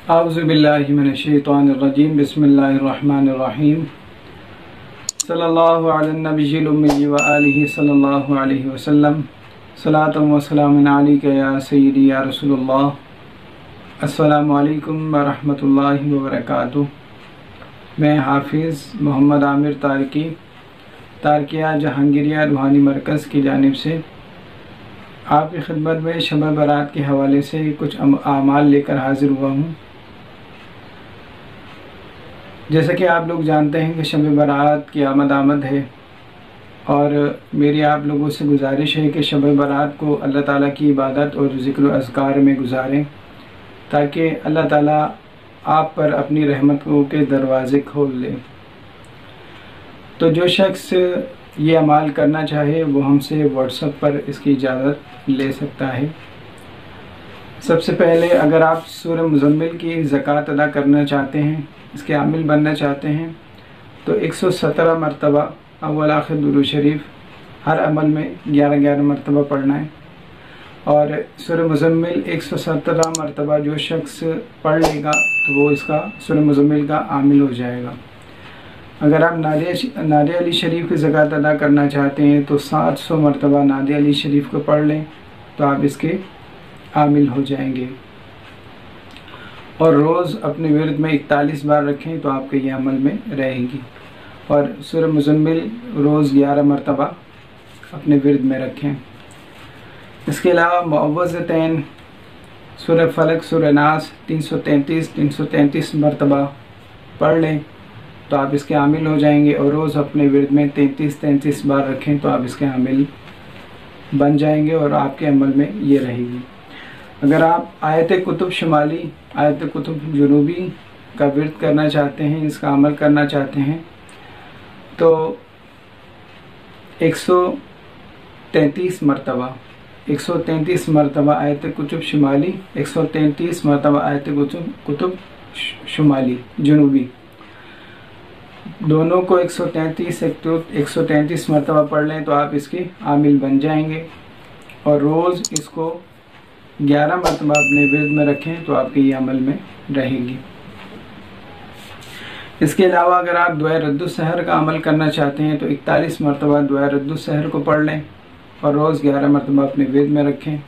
औज़ुबिल्लाहि मिनश्शैतानिर्रजीम बिस्मिल्लाहिर्रहमानिर्रहीम सल्लल्लाहु अला नबिय्यिल उम्मी व आलिहि सल्लल्लाहु अलैहि वसल्लम सलातुम व सलामुन अलैका या सय्यदी या रसूलुल्लाह। अस्सलामु अलैकुम व रहमतुल्लाहि व बरकातुहू। मैं हाफिज़ मोहम्मद आमिर तारकिया जहांगीरिया रूहानी मरकज़ की जानिब से आपकी खिदमत में शब बारात के हवाले से कुछ आमाल लेकर हाज़िर हुआ हूँ। जैसा कि आप लोग जानते हैं कि शब बारात की आमद है और मेरी आप लोगों से गुजारिश है कि शब बारात को अल्लाह ताला की इबादत और ज़िक्र अज़कार में गुजारें ताकि अल्लाह ताला आप पर अपनी रहमतों के दरवाज़े खोल ले। तो जो शख्स ये अमाल करना चाहे वो हमसे व्हाट्सएप पर इसकी इजाज़त ले सकता है। सबसे पहले अगर आप सूरह मुज़म्मिल की ज़कात अदा करना चाहते हैं, इसके आमिल बनना चाहते हैं, तो 117 मरतबा अव्वल आखिर दुरूद शरीफ हर अमल में 11-11 मरतबा पढ़ना है। और सूरह मुज़म्मिल 117 मरतबा जो शख्स पढ़ लेगा तो वो इसका सूरह मुज़म्मिल का आमिल हो जाएगा। अगर आप नादे अली शरीफ की ज़कात अदा करना चाहते हैं तो 700 मरतबा नादे अली शरीफ को पढ़ लें तो आप इसके आमिल हो जाएंगे। और रोज़ अपने विर्द में 41 बार रखें तो आपके ये अमल में रहेगी। और सूरह मुज़म्मिल रोज़ 11 मरतबा अपने विर्द में रखें। इसके अलावा मुअव्वज़तैन सूरह फलक सूरह नास 333 मरतबा पढ़ लें तो आप इसके आमिल हो जाएंगे। और रोज़ अपने विर्द में 33 बार रखें तो आप इसके आमिल बन जाएंगे और आपके अमल में ये रहेगी। अगर आप आयत कुतुब शुमाली आयत कुतुब जुनूबी का विर्द करना चाहते हैं, इसका अमल करना चाहते हैं, तो 133 मरतबा आयत कुतुब शुमाली, 133 मरतबा आयत कुतुब शुमाली जुनूबी, दोनों को 133 मरतबा पढ़ लें तो आप इसके आमिल बन जाएंगे। और रोज़ इसको 11 मरतबा अपने विर्द में रखें तो आपके ये अमल में रहेगी। इसके अलावा अगर आप दुआ रद्दुस्सहर का अमल करना चाहते हैं तो 41 मरतबा दुआ रद्दुस्सहर को पढ़ लें और रोज़ 11 मरतबा अपने विर्द में रखें।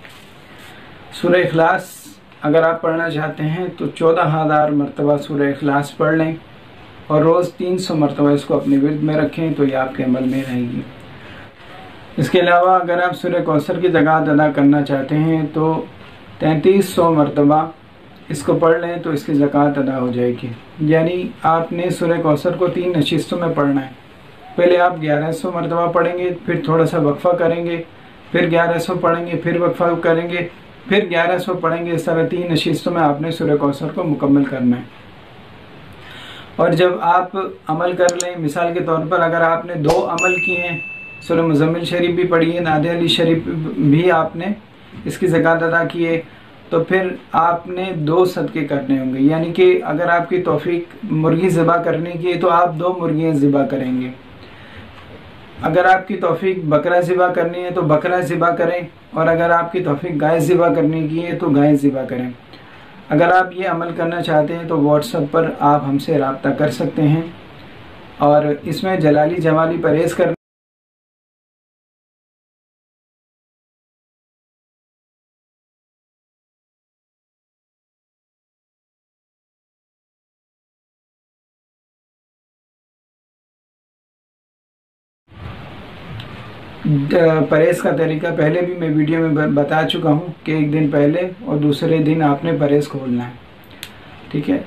सूरह इखलास अगर आप पढ़ना चाहते हैं तो 14,000 मरतबा सूरह इखलास पढ़ लें और रोज़ 300 मरतबा इसको अपने विर्द में रखें तो ये आपके अमल में रहेगी। इसके अलावा अगर आप सूरह कौसर की ज़कात अदा करना चाहते हैं तो 3300 मरतबा इसको पढ़ लें तो इसकी ज़कात अदा हो जाएगी। यानी आपने सूरह कौसर को 3 नशिस्तों में पढ़ना है। पहले आप 1100 मरतबा पढ़ेंगे, फिर थोड़ा सा वक्फ़ा करेंगे, फिर 1100 पढ़ेंगे, फिर वक्फ़ा करेंगे, फिर 1100 पढ़ेंगे। इस तरह 3 नशिस्तों में आपने सूरह कौसर को मुकम्मल करना है। और जब आप अमल कर लें, मिसाल के तौर पर अगर आपने 2 अमल किए हैं, सूरह मुज़म्मिल शरीफ भी पढ़ी है, नादे अली शरीफ भी आपने इसकी ज़कात अदा की है, तो फिर आपने 2 सदक़े करने होंगे। यानी कि अगर आपकी तौफीक मुर्गी ज़िबा करने की है तो आप 2 मुर्गियाँ ज़िबा करेंगे। अगर आपकी तौफीक बकरा ज़िबा करनी है तो बकरा ज़िबा करें, और अगर आपकी तौफीक गाय ज़िबा करने की है तो गाय ज़िबा करें। अगर आप ये अमल करना चाहते हैं तो व्हाट्सएप पर आप हमसे रब्ता कर सकते हैं। और इसमें जलाली जमाली परहेज़ कर परहेज़ का तरीका पहले भी मैं वीडियो में बता चुका हूँ कि एक दिन पहले और दूसरे दिन आपने परहेज़ खोलना है। ठीक है।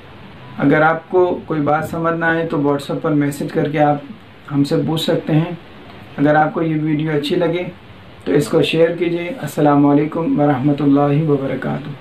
अगर आपको कोई बात समझना है तो व्हाट्सएप पर मैसेज करके आप हमसे पूछ सकते हैं। अगर आपको ये वीडियो अच्छी लगे तो इसको शेयर कीजिए। अस्सलामु अलैकुम व रहमतुल्लाहि व बरकातुहू।